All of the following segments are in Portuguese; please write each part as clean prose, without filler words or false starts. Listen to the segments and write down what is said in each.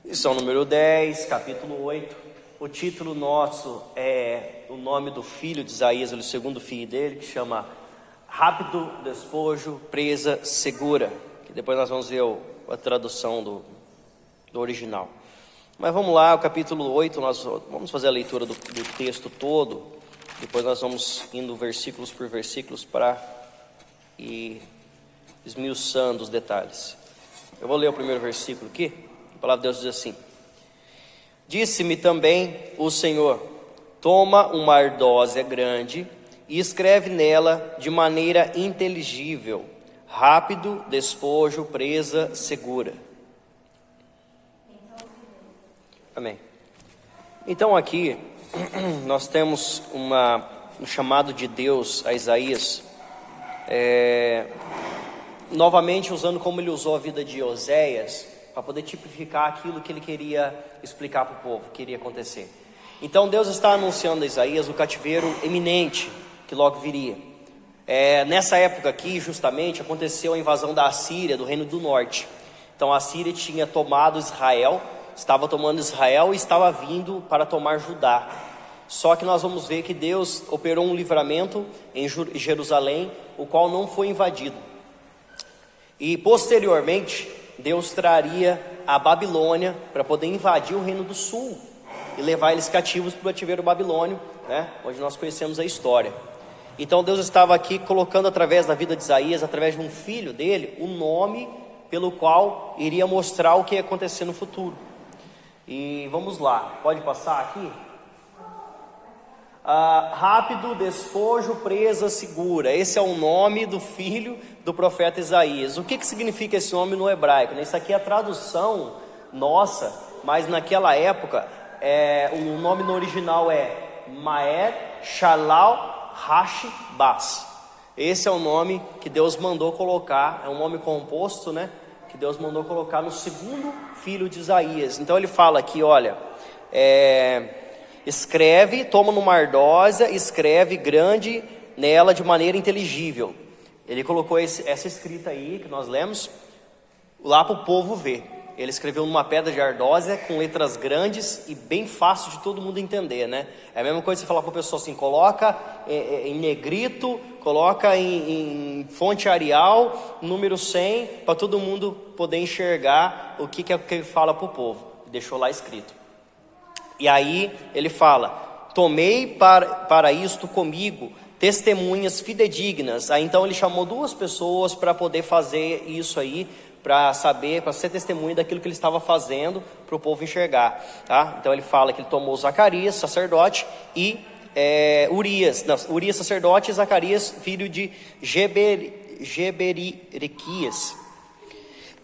Lição número 10, capítulo 8. O título nosso é o nome do filho de Isaías, o segundo filho dele, que chama Rápido Despojo, Presa Segura. Que depois nós vamos ver a tradução do original. Mas vamos lá, o capítulo 8, nós vamos fazer a leitura do texto todo. Depois nós vamos indo versículos por versículos para ir esmiuçando os detalhes. Eu vou ler o primeiro versículo aqui. A palavra de Deus diz assim: Disse-me também o Senhor: toma uma ardósia grande e escreve nela de maneira inteligível: rápido despojo, presa segura. Amém. Então aqui nós temos um chamado de Deus a Isaías, novamente usando como ele usou a vida de Oséias, para poder tipificar aquilo que ele queria explicar para o povo, que iria acontecer. Então Deus está anunciando a Isaías o cativeiro iminente que logo viria. Nessa época aqui, justamente, aconteceu a invasão da Assíria, do reino do norte. Então a Assíria tinha tomado Israel, estava tomando Israel e estava vindo para tomar Judá. Só que nós vamos ver que Deus operou um livramento em Jerusalém, o qual não foi invadido. E posteriormente Deus traria a Babilônia para poder invadir o reino do sul e levar eles cativos para o cativeiro babilônio, né? Onde nós conhecemos a história. Então Deus estava aqui colocando através da vida de Isaías, através de um filho dele, o nome pelo qual iria mostrar o que ia acontecer no futuro. E vamos lá, pode passar aqui? Rápido despojo, presa segura. Esse é o nome do filho do profeta Isaías. O que significa esse nome no hebraico? Isso aqui é a tradução nossa, mas naquela época o nome no original é Maer Shalal Hash-Bas. Esse é o nome que Deus mandou colocar, é um nome composto, né? Que Deus mandou colocar no segundo filho de Isaías. Então ele fala aqui, olha, escreve, toma numa ardósia, escreve grande nela de maneira inteligível. Ele colocou essa escrita aí, que nós lemos, lá para o povo ver. Ele escreveu numa pedra de ardósia, com letras grandes e bem fácil de todo mundo entender, né? É a mesma coisa você falar para a pessoa assim, coloca em negrito, coloca em fonte Arial, número 100, para todo mundo poder enxergar o que ele fala para o povo. Deixou lá escrito. E aí ele fala: tomei para isto comigo testemunhas fidedignas. Aí então ele chamou duas pessoas para poder fazer isso aí, para ser testemunha daquilo que ele estava fazendo, para o povo enxergar, tá? Então ele fala que ele tomou Zacarias, sacerdote, e Urias, sacerdote, e Zacarias, filho de Geberiquias.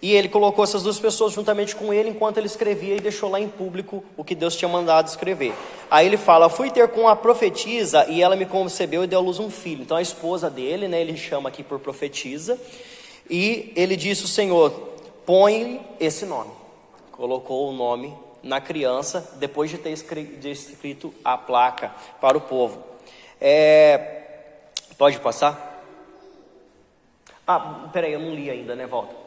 E ele colocou essas duas pessoas juntamente com ele enquanto ele escrevia e deixou lá em público o que Deus tinha mandado escrever. Aí ele fala: fui ter com a profetisa e ela me concebeu e deu à luz um filho. Então a esposa dele, né, ele chama aqui por profetisa. E ele disse: o Senhor, põe-lhe esse nome. Colocou o nome na criança depois de ter escrito a placa para o povo. Pode passar? Peraí, eu não li ainda, né? Volta.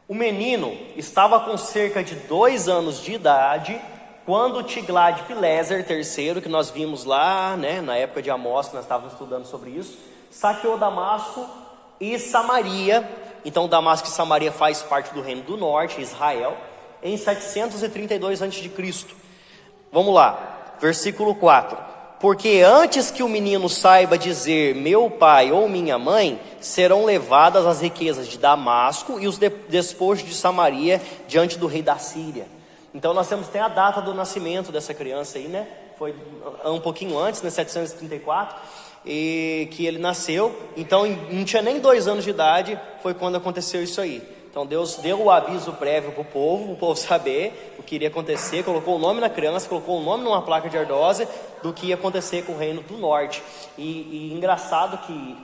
O menino estava com cerca de 2 anos de idade quando Tiglat-Pileser III, que nós vimos lá, né, na época de Amós, que nós estávamos estudando sobre isso, saqueou Damasco e Samaria. Então Damasco e Samaria faz parte do reino do norte, Israel, em 732 a.C. Vamos lá, versículo 4. Porque antes que o menino saiba dizer meu pai ou minha mãe, serão levadas as riquezas de Damasco e os despojos de Samaria diante do rei da Síria. Então nós temos até a data do nascimento dessa criança aí, né? Foi um pouquinho antes, né? 734, e que ele nasceu. Então não tinha nem 2 anos de idade, foi quando aconteceu isso aí. Então Deus deu o aviso prévio para o povo saber o que iria acontecer, colocou o nome na criança, colocou o nome numa placa de ardósia do que ia acontecer com o reino do norte. E engraçado que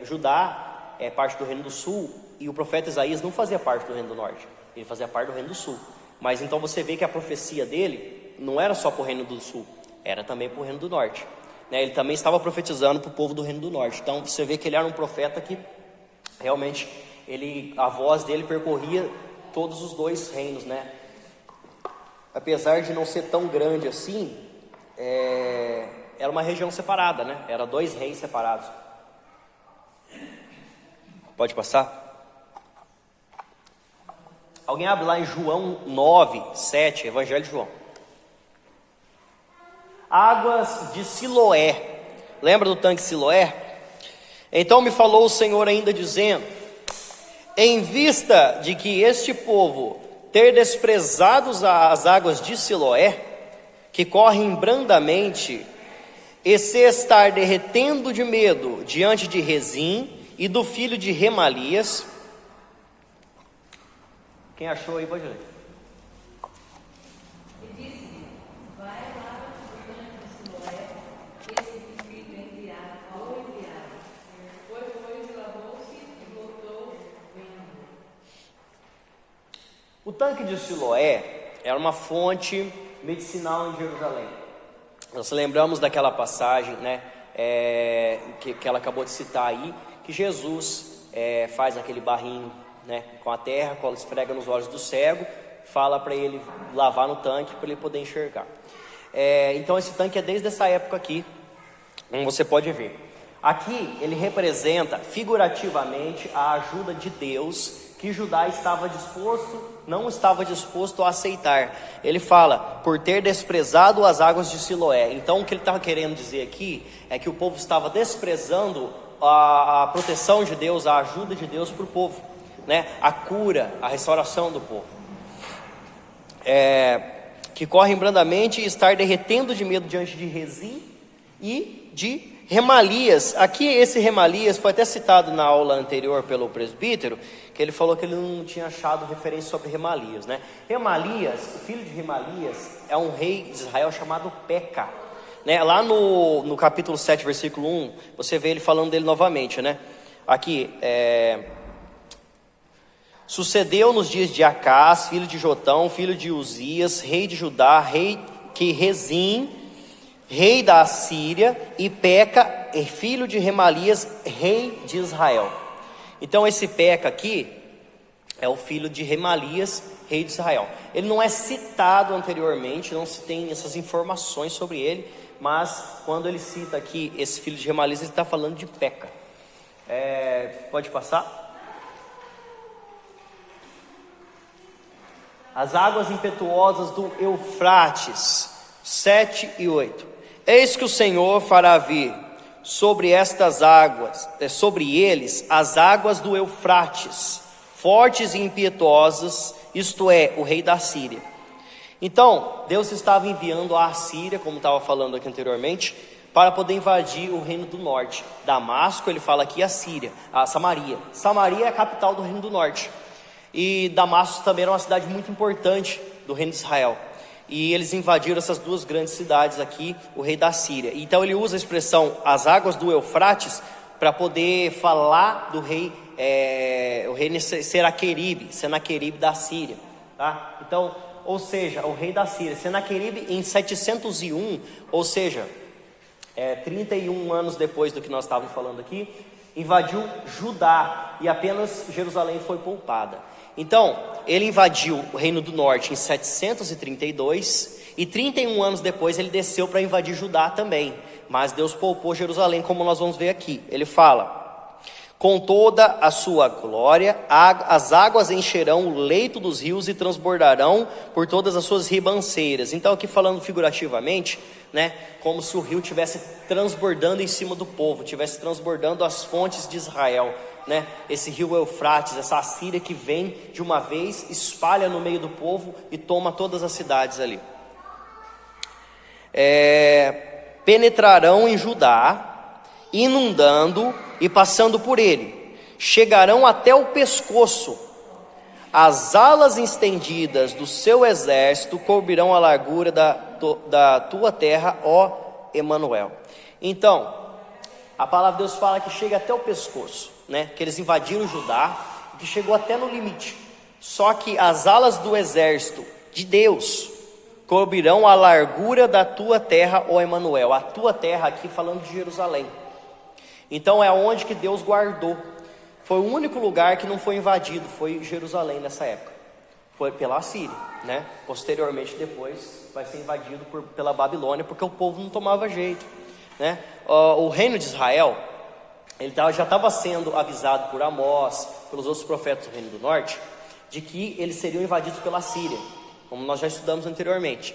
Judá é parte do reino do sul e o profeta Isaías não fazia parte do reino do norte, ele fazia parte do reino do sul. Mas então você vê que a profecia dele não era só para o reino do sul, era também para o reino do norte, né? Ele também estava profetizando para o povo do reino do norte. Então você vê que ele era um profeta que realmente a voz dele percorria todos os dois reinos, né? Apesar de não ser tão grande assim, era uma região separada, né? Era dois reis separados. Pode passar? Alguém abre lá em João 9, 7, Evangelho de João. Águas de Siloé. Lembra do tanque Siloé? Então me falou o Senhor ainda dizendo: em vista de que este povo ter desprezado as águas de Siloé, que correm brandamente, e se estar derretendo de medo diante de Rezim e do filho de Remalias. Quem achou aí, pode ler. E disse: vai lá no tanque de Siloé, esse espírito enviado ao enviado. Foi, pois, lavou-se e voltou vendo. O tanque de Siloé era uma fonte medicinal em Jerusalém. Nós lembramos daquela passagem, né, que ela acabou de citar aí, que Jesus faz aquele barrinho, né, com a terra, quando esfrega nos olhos do cego, fala para ele lavar no tanque para ele poder enxergar. Então esse tanque é desde essa época aqui, como você pode ver. Aqui ele representa figurativamente a ajuda de Deus que Judá não estava disposto a aceitar. Ele fala, por ter desprezado as águas de Siloé. Então o que ele estava querendo dizer aqui é que o povo estava desprezando a proteção de Deus, a ajuda de Deus para o povo, né? A cura, a restauração do povo. Que correm brandamente e estar derretendo de medo diante de Rezim e de Remalias. Aqui esse Remalias foi até citado na aula anterior pelo presbítero, que ele falou que ele não tinha achado referência sobre Remalias, né? Remalias, o filho de Remalias, é um rei de Israel chamado Peca, né? Lá no capítulo 7, versículo 1, você vê ele falando dele novamente, né? Aqui, sucedeu nos dias de Acás, filho de Jotão, filho de Uzias, rei de Judá, rei que Rezim, rei da Assíria, e Peca, filho de Remalias, rei de Israel. Então esse Peca aqui é o filho de Remalias, rei de Israel. Ele não é citado anteriormente, não se tem essas informações sobre ele, mas quando ele cita aqui esse filho de Remalias, ele está falando de Peca. Pode passar? As águas impetuosas do Eufrates, 7 e 8. Eis que o Senhor fará vir sobre estas águas, sobre eles, as águas do Eufrates, fortes e impetuosas, isto é, o rei da Síria. Então, Deus estava enviando a Assíria, como estava falando aqui anteriormente, para poder invadir o reino do norte. Damasco, ele fala aqui a Síria, a Samaria. Samaria é a capital do reino do norte. E Damasco também era uma cidade muito importante do reino de Israel. E eles invadiram essas duas grandes cidades aqui, o rei da Síria. Então ele usa a expressão as águas do Eufrates para poder falar do rei, o rei Senaqueribe da Síria, tá? Então, ou seja, o rei da Síria, Senaqueribe em 701, ou seja, 31 anos depois do que nós estávamos falando aqui, invadiu Judá e apenas Jerusalém foi poupada. Então, ele invadiu o reino do norte em 732 e 31 anos depois ele desceu para invadir Judá também. Mas Deus poupou Jerusalém, como nós vamos ver aqui. Ele fala: com toda a sua glória, as águas encherão o leito dos rios e transbordarão por todas as suas ribanceiras. Então aqui falando figurativamente, né, como se o rio estivesse transbordando em cima do povo, estivesse transbordando as fontes de Israel, né? Esse rio Eufrates, essa Assíria que vem de uma vez, espalha no meio do povo e toma todas as cidades ali. Penetrarão em Judá, inundando e passando por ele, chegarão até o pescoço. As alas estendidas do seu exército cobrirão a largura da tua terra, ó Emanuel. Então, a palavra de Deus fala que chega até o pescoço, né? Que eles invadiram Judá, que chegou até no limite. Só que as alas do exército de Deus cobrirão a largura da tua terra, ó Emanuel. A tua terra aqui falando de Jerusalém. Então é onde que Deus guardou. Foi o único lugar que não foi invadido, foi Jerusalém nessa época. pela Assíria, né? Posteriormente, depois, vai ser invadido pela Babilônia, porque o povo não tomava jeito, né? O reino de Israel, ele já estava sendo avisado por Amós, pelos outros profetas do reino do norte, de que eles seriam invadidos pela Síria, como nós já estudamos anteriormente.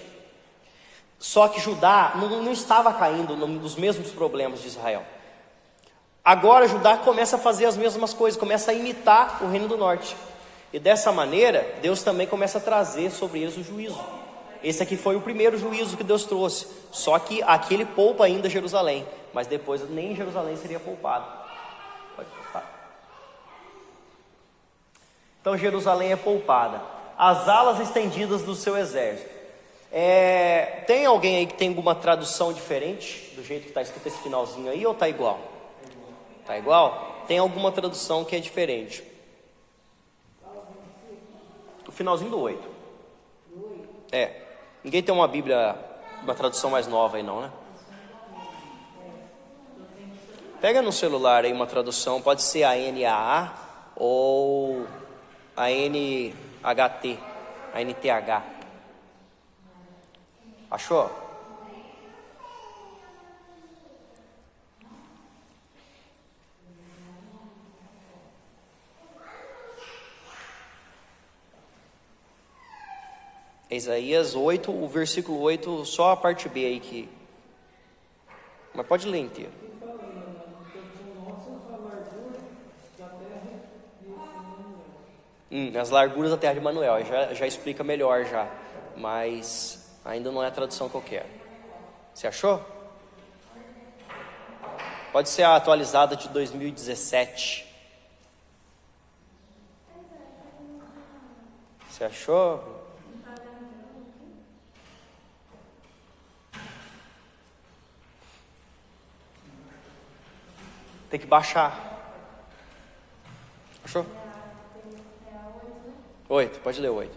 Só que Judá não estava caindo nos mesmos problemas de Israel. Agora Judá começa a fazer as mesmas coisas, começa a imitar o reino do norte. E dessa maneira, Deus também começa a trazer sobre eles o juízo. Esse aqui foi o primeiro juízo que Deus trouxe. Só que aqui ele poupa ainda Jerusalém, mas depois nem Jerusalém seria poupado. Pode passar. Então Jerusalém é poupada. As alas estendidas do seu exército. Tem alguém aí que tem alguma tradução diferente do jeito que está escrito esse finalzinho aí, ou está igual? Está igual? Tem alguma tradução que é diferente? O finalzinho do 8. Ninguém tem uma Bíblia, uma tradução mais nova aí não, né? Pega no celular aí uma tradução, pode ser a NAA ou a NHT, a NTH. Achou? Isaías 8, o versículo 8, só a parte B aí que... Mas pode ler inteiro. As larguras da terra de Manuel, já explica melhor já, mas ainda não é a tradução que eu quero. Você achou? Pode ser a atualizada de 2017. Você achou? Tem que baixar. Achou? 8, pode ler 8.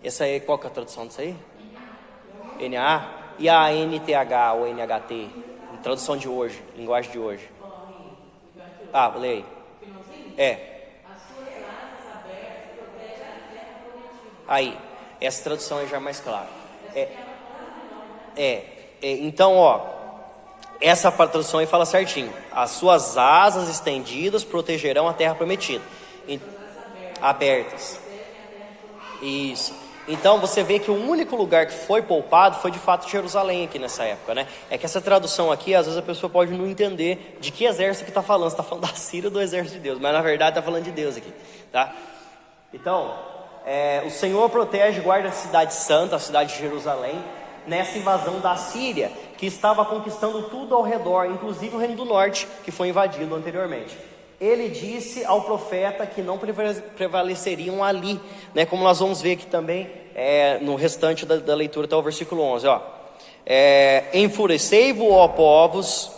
Essa aí, qual que é a tradução disso aí? NA? E a NTH ou NHT? Tradução de hoje, linguagem de hoje. Leia aí. Aí, essa tradução aí já é mais clara. Então, essa tradução aí fala certinho. As suas asas estendidas protegerão a terra prometida. Abertas. Isso. Então você vê que o único lugar que foi poupado foi de fato Jerusalém aqui nessa época, né? É que essa tradução aqui, às vezes a pessoa pode não entender de que exército que está falando. Você está falando da Síria ou do exército de Deus, mas na verdade está falando de Deus aqui, tá? Então, o Senhor protege e guarda a cidade santa, a cidade de Jerusalém, nessa invasão da Síria, que estava conquistando tudo ao redor, inclusive o reino do norte, que foi invadido anteriormente. Ele disse ao profeta que não prevaleceriam ali, né? Como nós vamos ver aqui também, no restante da leitura, até o versículo 11, enfurecei-vos, ó povos,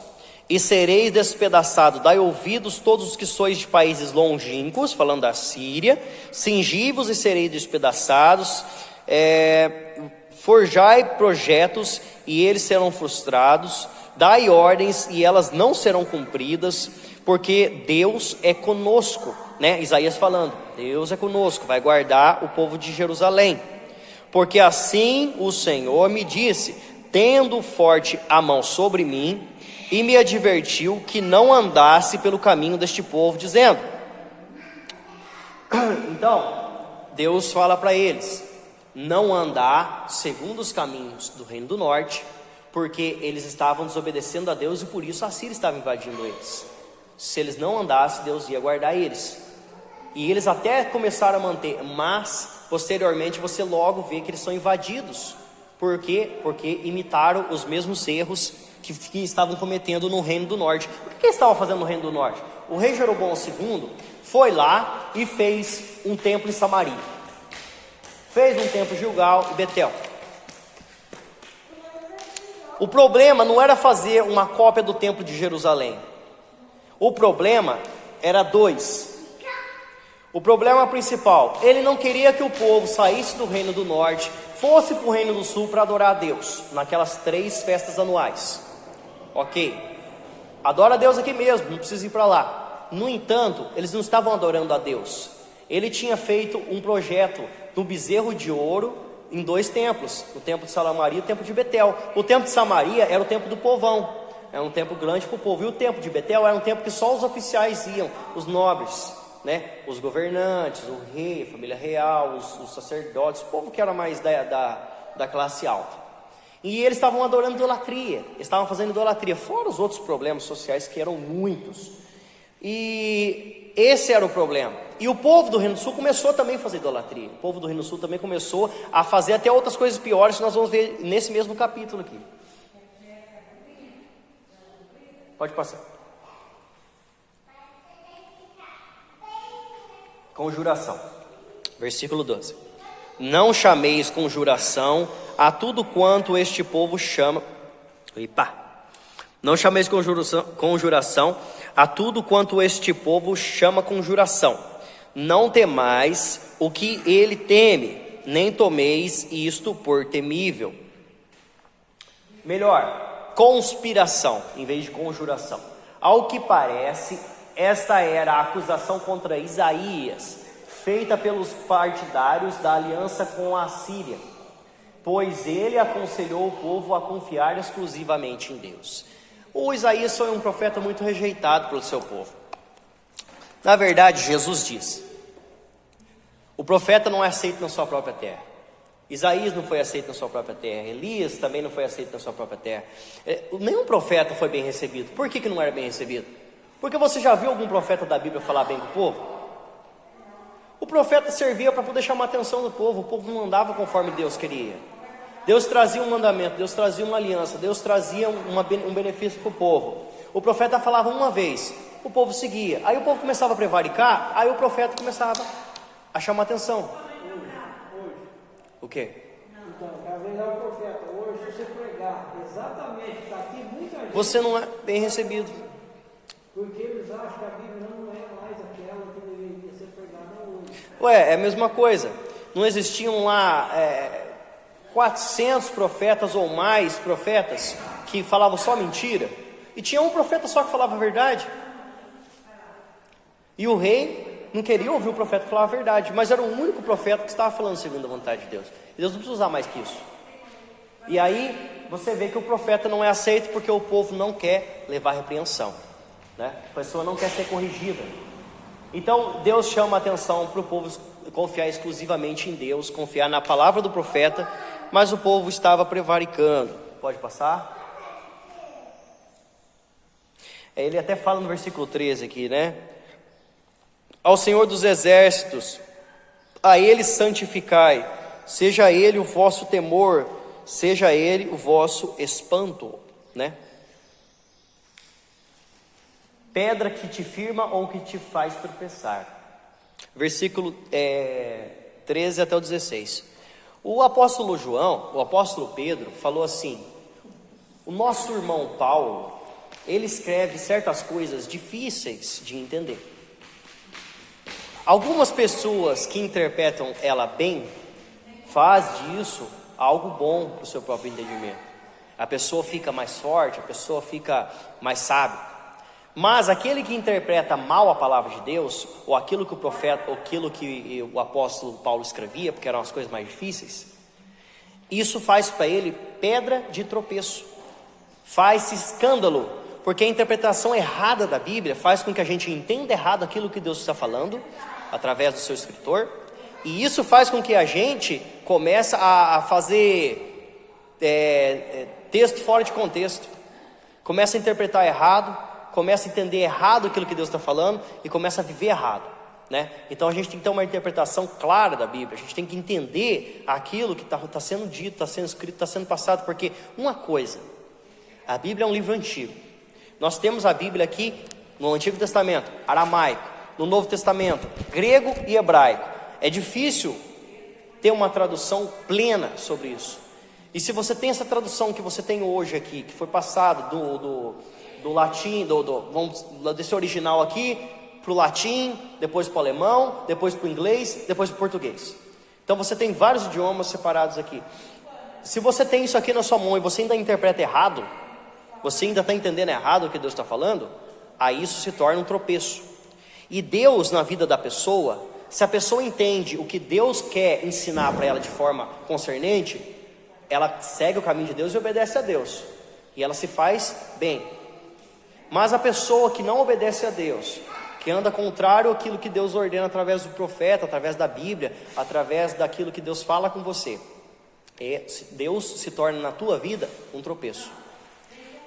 e sereis despedaçados, dai ouvidos todos os que sois de países longínquos, falando da Síria, cingi-vos e sereis despedaçados, forjai projetos e eles serão frustrados, dai ordens e elas não serão cumpridas, porque Deus é conosco, né? Isaías falando, Deus é conosco, vai guardar o povo de Jerusalém. Porque assim o Senhor me disse, tendo forte a mão sobre mim, e me advertiu que não andasse pelo caminho deste povo, dizendo... Então, Deus fala para eles, não andar segundo os caminhos do reino do norte, porque eles estavam desobedecendo a Deus e por isso a Síria estava invadindo eles. Se eles não andassem, Deus ia guardar eles. E eles até começaram a manter, mas posteriormente você logo vê que eles são invadidos. Por quê? Porque imitaram os mesmos erros que estavam cometendo no reino do norte. O que eles estavam fazendo no reino do norte? O rei Jeroboão II foi lá e fez um templo em Samaria. Fez um templo em Gilgal e Betel. O problema não era fazer uma cópia do templo de Jerusalém. O problema era dois. O problema principal, ele não queria que o povo saísse do reino do norte, fosse para o reino do sul para adorar a Deus, naquelas 3 festas anuais. Ok, adora a Deus aqui mesmo, não precisa ir para lá. No entanto, eles não estavam adorando a Deus. Ele tinha feito um projeto do bezerro de ouro em 2 templos, o templo de Samaria e o templo de Betel. O templo de Samaria era o templo do povão, era um templo grande para o povo, e o templo de Betel era um templo que só os oficiais iam, os nobres, né? Os governantes, o rei, a família real, os sacerdotes, o povo que era mais da classe alta. E eles estavam adorando idolatria, estavam fazendo idolatria, fora os outros problemas sociais que eram muitos. E esse era o problema. E o povo do Reino do Sul começou também a fazer idolatria. O povo do Reino do Sul também começou a fazer até outras coisas piores, que nós vamos ver nesse mesmo capítulo aqui. Pode passar. Conjuração. Versículo 12. Não chameis conjuração a tudo quanto este povo chama. Não chameis conjuração a tudo quanto este povo chama conjuração. Não temais o que ele teme, nem tomeis isto por temível. Melhor, conspiração em vez de conjuração. Ao que parece, esta era a acusação contra Isaías, feita pelos partidários da aliança com a Síria, pois ele aconselhou o povo a confiar exclusivamente em Deus. O Isaías foi um profeta muito rejeitado pelo seu povo. Na verdade, Jesus diz: o profeta não é aceito na sua própria terra. Isaías não foi aceito na sua própria terra. Elias também não foi aceito na sua própria terra. Nenhum profeta foi bem recebido. Por que não era bem recebido? Porque você já viu algum profeta da Bíblia falar bem com o povo? O profeta servia para poder chamar a atenção do povo. O povo não andava conforme Deus queria. Deus trazia um mandamento, Deus trazia uma aliança, Deus trazia um benefício para o povo. O profeta falava uma vez, o povo seguia. Aí o povo começava a prevaricar, aí o profeta começava a chamar atenção. O quê? Então, às vezes é o profeta. Hoje, se você pregar exatamente, está aqui muita gente. Você não é bem recebido. Porque eles acham que a Bíblia não é mais aquela que deveria ser pregada hoje. Ué, é a mesma coisa. Não existiam lá 400 profetas ou mais profetas que falavam só mentira? E tinha um profeta só que falava a verdade. E o rei não queria ouvir o profeta falar a verdade, mas era o único profeta que estava falando segundo a vontade de Deus. E Deus não precisa usar mais que isso. E aí você vê que o profeta não é aceito porque o povo não quer levar repreensão, né? A pessoa não quer ser corrigida. Então Deus chama a atenção para o povo confiar exclusivamente em Deus, confiar na palavra do profeta, mas o povo estava prevaricando. Pode passar? Ele até fala no versículo 13 aqui, né? Ao Senhor dos exércitos, a Ele santificai, seja Ele o vosso temor, seja Ele o vosso espanto, né? Pedra que te firma ou que te faz tropeçar. Versículo 13 até o 16. O apóstolo João, o apóstolo Pedro, falou assim: o nosso irmão Paulo, ele escreve certas coisas difíceis de entender. Algumas pessoas que interpretam ela bem, faz disso algo bom para o seu próprio entendimento. A pessoa fica mais forte, a pessoa fica mais sábia. Mas aquele que interpreta mal a palavra de Deus, ou aquilo que o profeta, ou aquilo que o apóstolo Paulo escrevia, porque eram as coisas mais difíceis, isso faz para ele pedra de tropeço, faz escândalo, porque a interpretação errada da Bíblia faz com que a gente entenda errado aquilo que Deus está falando, através do seu escritor, e isso faz com que a gente comece a fazer texto fora de contexto, começa a interpretar errado, começa a entender errado aquilo que Deus está falando e começa a viver errado, né? Então a gente tem que ter uma interpretação clara da Bíblia, a gente tem que entender aquilo que está sendo dito, está sendo escrito, está sendo passado, porque uma coisa, a Bíblia é um livro antigo, nós temos a Bíblia aqui no Antigo Testamento, aramaico, no Novo Testamento, grego e hebraico. É difícil ter uma tradução plena sobre isso. E se você tem essa tradução que você tem hoje aqui, que foi passado do latim, desse original aqui para o latim, depois para o alemão, depois para o inglês, depois para o português. Então você tem vários idiomas separados aqui. Se você tem isso aqui na sua mão e você ainda interpreta errado, você ainda está entendendo errado o que Deus está falando, aí isso se torna um tropeço. E Deus, na vida da pessoa, se a pessoa entende o que Deus quer ensinar para ela de forma concernente, ela segue o caminho de Deus e obedece a Deus, e ela se faz bem. Mas a pessoa que não obedece a Deus, que anda contrário àquilo que Deus ordena através do profeta, através da Bíblia, através daquilo que Deus fala com você, Deus se torna na tua vida um tropeço.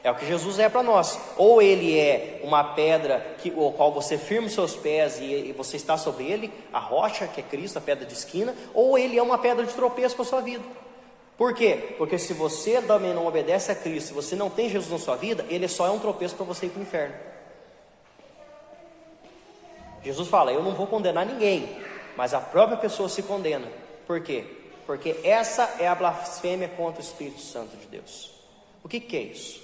É o que Jesus é para nós. Ou ele é uma pedra o qual você firma os seus pés e você está sobre ele, a rocha que é Cristo, a pedra de esquina, ou ele é uma pedra de tropeço para a sua vida. Por quê? Porque se você também não obedece a Cristo, se você não tem Jesus na sua vida, ele só é um tropeço para você ir para o inferno. Jesus fala, eu não vou condenar ninguém, mas a própria pessoa se condena. Por quê? Porque essa é a blasfêmia contra o Espírito Santo de Deus. O que é isso?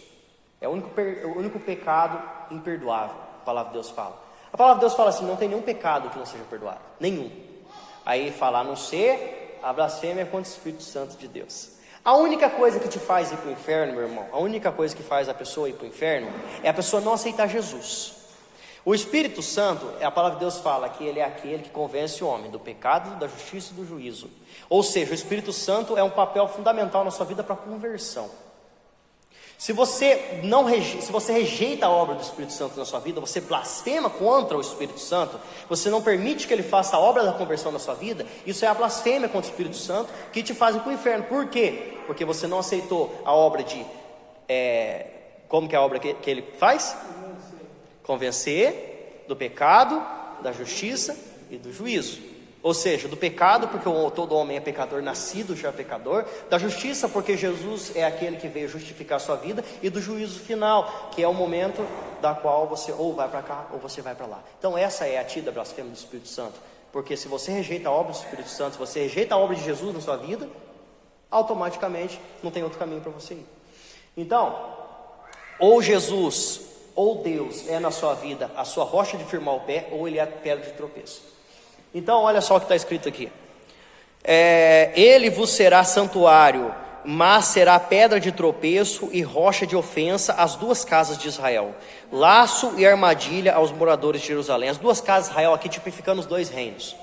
É o único pecado imperdoável, a palavra de Deus fala. A palavra de Deus fala assim, não tem nenhum pecado que não seja perdoado, nenhum. Aí fala, a não ser a blasfêmia contra o Espírito Santo de Deus. A única coisa que te faz ir para o inferno, meu irmão, a única coisa que faz a pessoa ir para o inferno, é a pessoa não aceitar Jesus. O Espírito Santo, a palavra de Deus fala que ele é aquele que convence o homem do pecado, da justiça e do juízo. Ou seja, o Espírito Santo é um papel fundamental na sua vida para a conversão. Se você rejeita a obra do Espírito Santo na sua vida, você blasfema contra o Espírito Santo, você não permite que ele faça a obra da conversão na sua vida, isso é a blasfêmia contra o Espírito Santo que te faz ir para o inferno. Por quê? Porque você não aceitou a obra de... como que é a obra que ele faz? Convencer do pecado, da justiça e do juízo. Ou seja, do pecado, porque todo homem é pecador, nascido já pecador. Da justiça, porque Jesus é aquele que veio justificar a sua vida. E do juízo final, que é o momento da qual você ou vai para cá ou você vai para lá. Então essa é a tida blasfêmia do Espírito Santo. Porque se você rejeita a obra do Espírito Santo, se você rejeita a obra de Jesus na sua vida, automaticamente não tem outro caminho para você ir. Então, ou Jesus ou Deus é na sua vida a sua rocha de firmar o pé, ou ele é a pedra de tropeço. Então olha só o que está escrito aqui, ele vos será santuário, mas será pedra de tropeço e rocha de ofensa às duas casas de Israel, laço e armadilha aos moradores de Jerusalém. As duas casas de Israel aqui tipificando os dois reinos.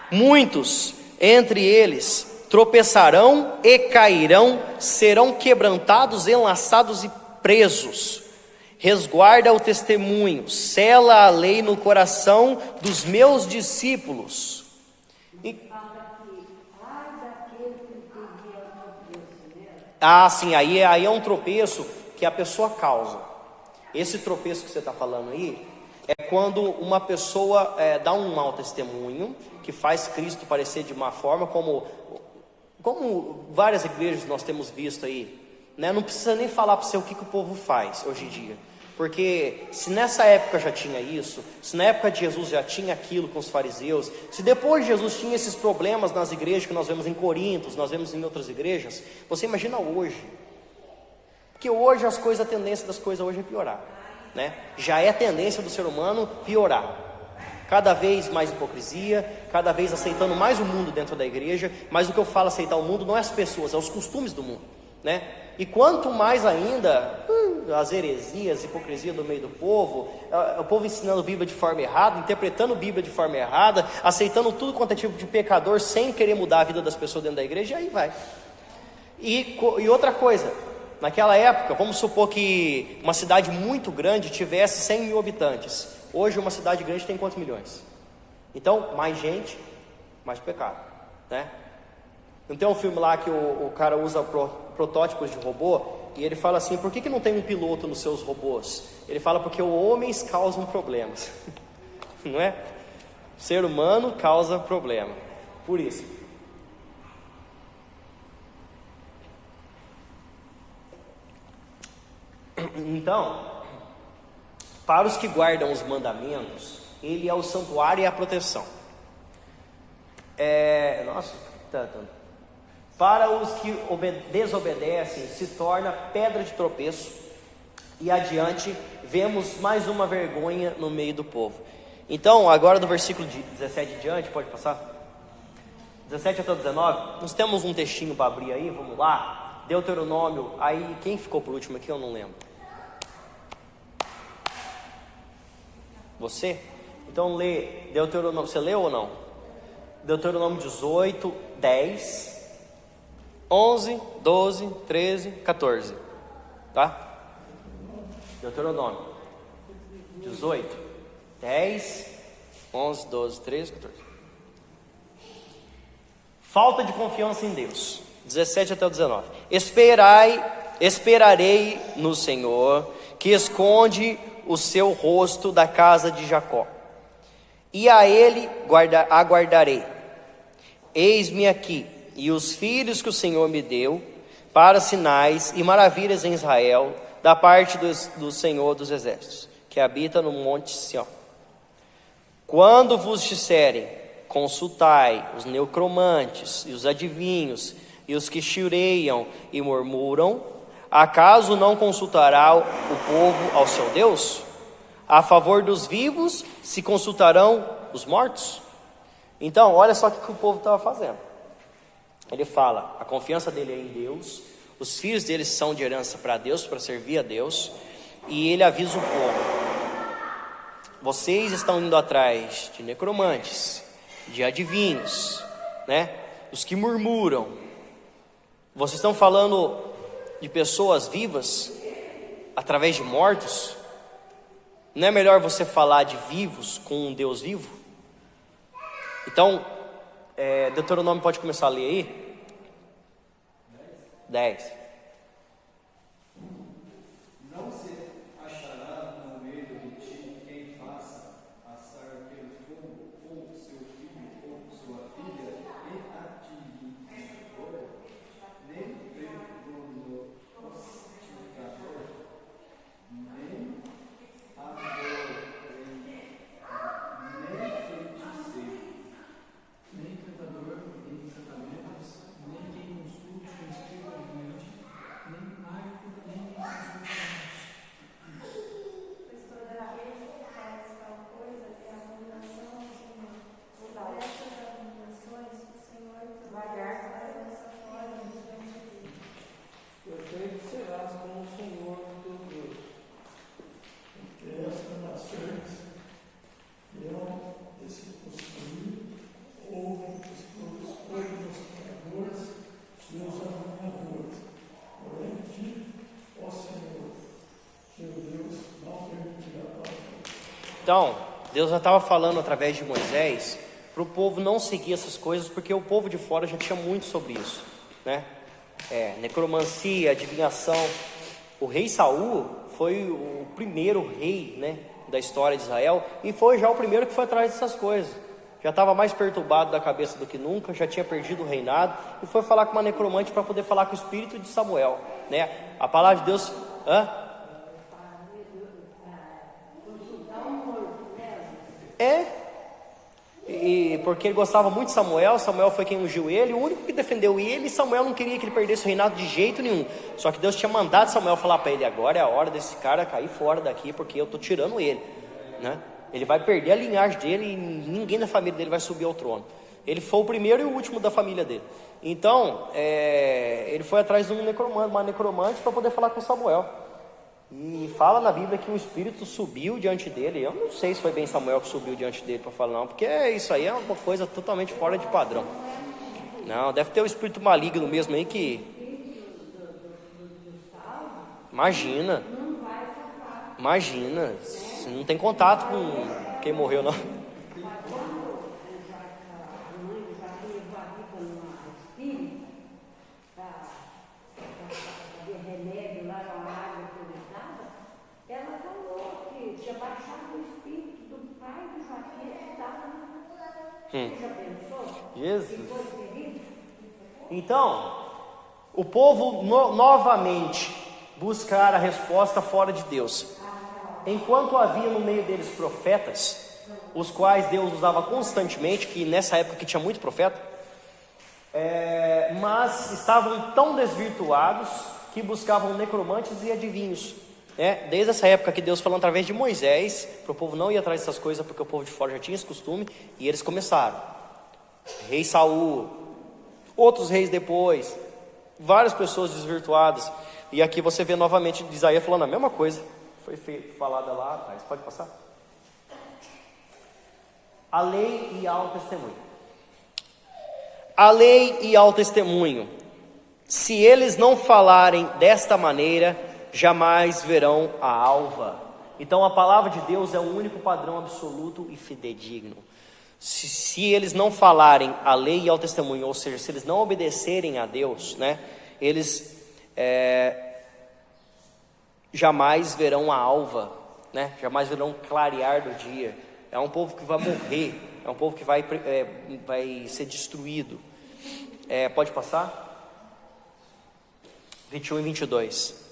Muitos entre eles tropeçarão e cairão, serão quebrantados, enlaçados e presos. Resguarda o testemunho, sela a lei no coração dos meus discípulos. Sim, aí é um tropeço que a pessoa causa. Esse tropeço que você está falando aí é quando uma pessoa dá um mau testemunho, que faz Cristo parecer de uma forma, como várias igrejas nós temos visto aí. Não precisa nem falar para você o que o povo faz hoje em dia, porque se nessa época já tinha isso, se na época de Jesus já tinha aquilo com os fariseus, se depois de Jesus tinha esses problemas nas igrejas que nós vemos em Corinto, nós vemos em outras igrejas, você imagina hoje, porque hoje a tendência das coisas hoje é piorar, já é tendência do ser humano piorar, cada vez mais hipocrisia, cada vez aceitando mais o mundo dentro da igreja. Mas o que eu falo aceitar o mundo não é as pessoas, é os costumes do mundo, E quanto mais ainda as heresias, hipocrisia do meio do povo, o povo ensinando Bíblia de forma errada, interpretando Bíblia de forma errada, aceitando tudo quanto é tipo de pecador, sem querer mudar a vida das pessoas dentro da igreja, e aí vai. E outra coisa, naquela época, vamos supor que uma cidade muito grande tivesse 100 mil habitantes. Hoje uma cidade grande tem quantos milhões? Então, mais gente, mais pecado, Não tem um filme lá que o cara usa protótipos de robô, e ele fala assim, por que não tem um piloto nos seus robôs? Ele fala, porque homens causam problemas, não é? O ser humano causa problema, por isso. Então, para os que guardam os mandamentos, ele é o santuário e a proteção. Para os que desobedecem, se torna pedra de tropeço, E adiante, vemos mais uma vergonha no meio do povo. Então, agora do versículo 17 em diante, pode passar? 17 até o 19, nós temos um textinho para abrir aí, vamos lá. Deuteronômio, aí quem ficou por último aqui eu não lembro. Você? Então lê Deuteronômio, você leu ou não? Deuteronômio 18, 10, 11, 12, 13, 14, tá? Deuteronômio 18, 10, 11, 12, 13, 14. Falta de confiança em Deus. 17 até o 19. Esperarei no Senhor, que esconde o seu rosto da casa de Jacó, e a ele aguardarei. Eis-me aqui, e os filhos que o Senhor me deu, para sinais e maravilhas em Israel, da parte do Senhor dos exércitos, que habita no monte Sião. Quando vos disserem, consultai os necromantes e os adivinhos, e os que chireiam e murmuram, acaso não consultará o povo ao seu Deus? A favor dos vivos se consultarão os mortos? Então, olha só o que o povo estava fazendo. Ele fala, a confiança dele é em Deus, os filhos dele são de herança para Deus, para servir a Deus, e ele avisa o povo: vocês estão indo atrás de necromantes, de adivinhos, né? Os que murmuram. Vocês estão falando de pessoas vivas através de mortos? Não é melhor você falar de vivos com um Deus vivo? Então, Deuteronômio pode começar a ler aí? 10. Não se achará no meio de ti quem faça assar pelo fogo ou seu filho ou sua filha em atividade, nem pelo pacificador, nem feiticeiro, Nem cantador, nem encantamentos, nem quem consulte o espírito adivinhante, nem mágico, nem quem consulte Pois todo aquele que faz tal coisa é abominação ao Senhor. Por essas abominações, o Senhor vai dar essa forma diante dele. perfeito serás com o Senhor teu Deus. Porque estas nações irão se construir, ouvem os pecadores e os abominadores. Porém, ti, ó Senhor, teu Deus, não permitirá tal coisa. Então, Deus já estava falando através de Moisés para o povo não seguir essas coisas, porque o povo de fora já tinha muito sobre isso, né? Necromancia, adivinhação. O rei Saul foi o primeiro rei, né, da história de Israel, e foi já o primeiro que foi atrás dessas coisas. Já estava mais perturbado da cabeça do que nunca, já tinha perdido o reinado, e foi falar com uma necromante para poder falar com o espírito de Samuel, né? A palavra de Deus... E porque ele gostava muito de Samuel, Samuel foi quem ungiu ele, o único que defendeu ele, e Samuel não queria que ele perdesse o reinado de jeito nenhum. Só que Deus tinha mandado Samuel falar para ele: agora é a hora desse cara cair fora daqui, porque eu estou tirando ele, né? Ele vai perder a linhagem dele e ninguém da família dele vai subir ao trono. Ele foi o primeiro e o último da família dele. Então, ele foi atrás de uma necromante para poder falar com Samuel. E fala na Bíblia que um espírito subiu diante dele. Eu não sei se foi bem Samuel que subiu diante dele para falar, não, porque isso aí é uma coisa totalmente fora de padrão. Não, deve ter um espírito maligno mesmo aí que... Imagina, você não tem contato com quem morreu, não. Ela falou que tinha baixado o espírito do pai do Joaquim que estava no... Você já pensou? Jesus. Que foi terrível? Então, o povo novamente buscar a resposta fora de Deus. Enquanto havia no meio deles profetas, os quais Deus usava constantemente, que nessa época que tinha muito profeta, mas estavam tão desvirtuados que buscavam necromantes e adivinhos. Desde essa época que Deus falando através de Moisés, para o povo não ir atrás dessas coisas, porque o povo de fora já tinha esse costume, e eles começaram. Rei Saul, outros reis depois, várias pessoas desvirtuadas, e aqui você vê novamente Isaías falando a mesma coisa, foi falada lá atrás. Pode passar? A lei e ao testemunho. A lei e ao testemunho. Se eles não falarem desta maneira, jamais verão a alva. Então a palavra de Deus é o único padrão absoluto e fidedigno. Se eles não falarem a lei e ao testemunho, ou seja, se eles não obedecerem a Deus, eles jamais verão a alva, jamais verão clarear do dia. É um povo que vai morrer, é um povo que vai ser destruído. Pode passar? 21 e 22.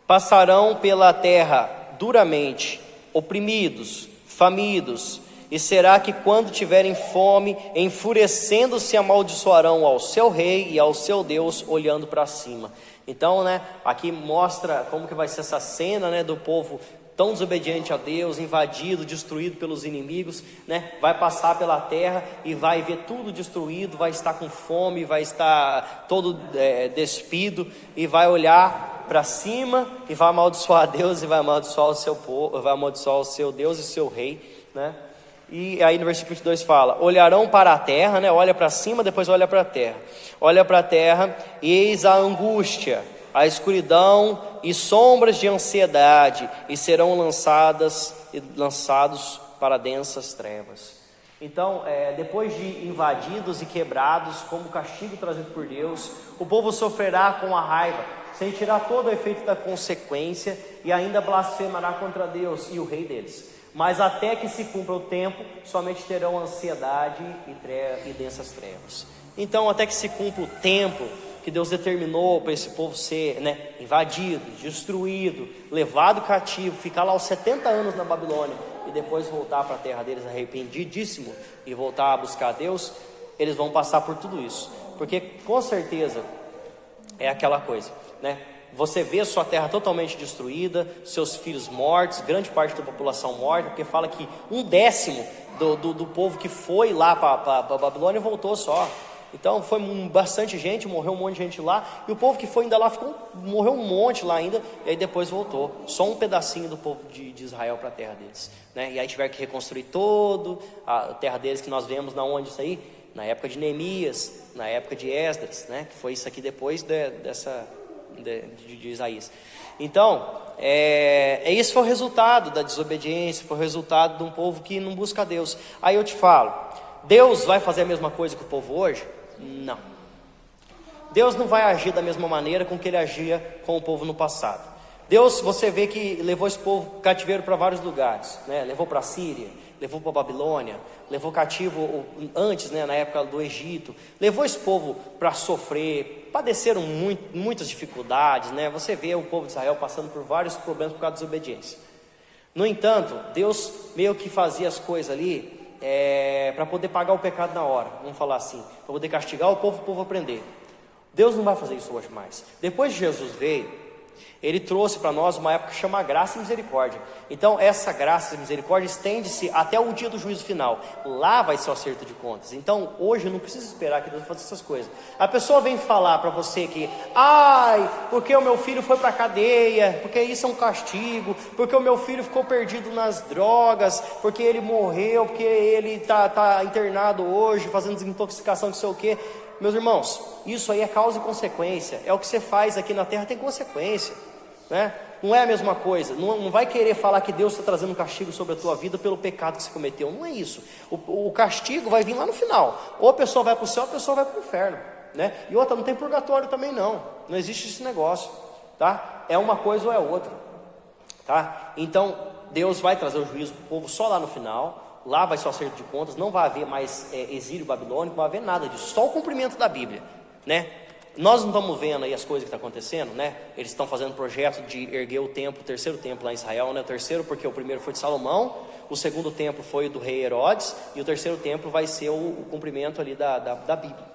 Passarão pela terra duramente, oprimidos, famintos, e será que quando tiverem fome, enfurecendo-se, amaldiçoarão ao seu rei e ao seu Deus, olhando para cima. Então, aqui mostra como que vai ser essa cena, do povo tão desobediente a Deus, invadido, destruído pelos inimigos, vai passar pela terra e vai ver tudo destruído, vai estar com fome, vai estar todo despido, e vai olhar para cima e vai amaldiçoar a Deus, e vai amaldiçoar o seu povo, vai amaldiçoar o seu Deus e seu rei, E aí no versículo 22 fala: olharão para a terra, olha para cima, depois olha para a terra. Olha para a terra, e eis a angústia, a escuridão e sombras de ansiedade, e serão lançados para densas trevas. Então, depois de invadidos e quebrados, como castigo trazido por Deus, o povo sofrerá com a raiva, sentirá todo o efeito da consequência, e ainda blasfemará contra Deus e o rei deles. Mas até que se cumpra o tempo, somente terão ansiedade e densas trevas. Então, até que se cumpra o tempo que Deus determinou para esse povo ser invadido, destruído, levado cativo, ficar lá os 70 anos na Babilônia, e depois voltar para a terra deles arrependidíssimo, e voltar a buscar a Deus, eles vão passar por tudo isso. Porque com certeza é aquela coisa, você vê sua terra totalmente destruída, seus filhos mortos, grande parte da população morta, porque fala que 1/10 do povo que foi lá para a Babilônia voltou só. Então foi bastante gente, morreu um monte de gente lá, e o povo que foi ainda lá morreu um monte lá ainda, e aí depois voltou, só um pedacinho do povo de Israel para a terra deles, E aí tiveram que reconstruir toda a terra deles, que nós vemos na onde isso aí? Na época de Neemias, na época de Esdras, que foi isso aqui depois de Isaías. Então, esse foi o resultado da desobediência, foi o resultado de um povo que não busca a Deus. Aí eu te falo, Deus vai fazer a mesma coisa que o povo hoje? Não. Deus não vai agir da mesma maneira com que ele agia com o povo no passado. Deus, você vê que levou esse povo cativeiro para vários lugares, Levou para a Síria, levou para a Babilônia, levou cativo antes, na época do Egito, levou esse povo para sofrer, padeceram muitas dificuldades, Você vê o povo de Israel passando por vários problemas por causa da desobediência. No entanto, Deus meio que fazia as coisas ali para poder pagar o pecado na hora, vamos falar assim, para poder castigar o povo aprender. Deus não vai fazer isso hoje mais. Depois de Jesus veio, Ele trouxe para nós uma época que chama graça e misericórdia. Então essa graça e misericórdia estende-se até o dia do juízo final. Lá vai ser o acerto de contas. Então hoje eu não preciso esperar que Deus faça essas coisas. A pessoa vem falar para você que porque o meu filho foi para a cadeia, porque isso é um castigo, porque o meu filho ficou perdido nas drogas, porque ele morreu, porque ele está internado hoje fazendo desintoxicação, não sei o quê. Meus irmãos, isso aí é causa e consequência. É o que você faz aqui na terra, tem consequência, Não é a mesma coisa. Não vai querer falar que Deus está trazendo um castigo sobre a tua vida pelo pecado que você cometeu. Não é isso. O castigo vai vir lá no final. Ou a pessoa vai para o céu, ou a pessoa vai para o inferno, E outra, não tem purgatório também não. Não existe esse negócio, É uma coisa ou é outra, Então Deus vai trazer o juízo para o povo só lá no final. Lá vai ser o acerto de contas, não vai haver mais exílio babilônico, não vai haver nada disso, só o cumprimento da Bíblia, Nós não estamos vendo aí as coisas que estão acontecendo, Eles estão fazendo projeto de erguer o terceiro templo lá em Israel, O terceiro porque o primeiro foi de Salomão, o segundo templo foi do rei Herodes, e o terceiro templo vai ser o cumprimento ali da Bíblia,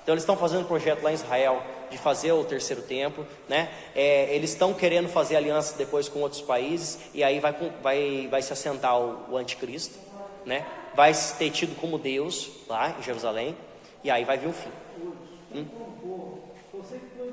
Então eles estão fazendo projeto lá em Israel de fazer o terceiro templo, né? Eles estão querendo fazer aliança depois com outros países, e aí vai se assentar o anticristo, né? Vai ter tido como Deus lá em Jerusalém, e aí vai vir o fim. Você que pôs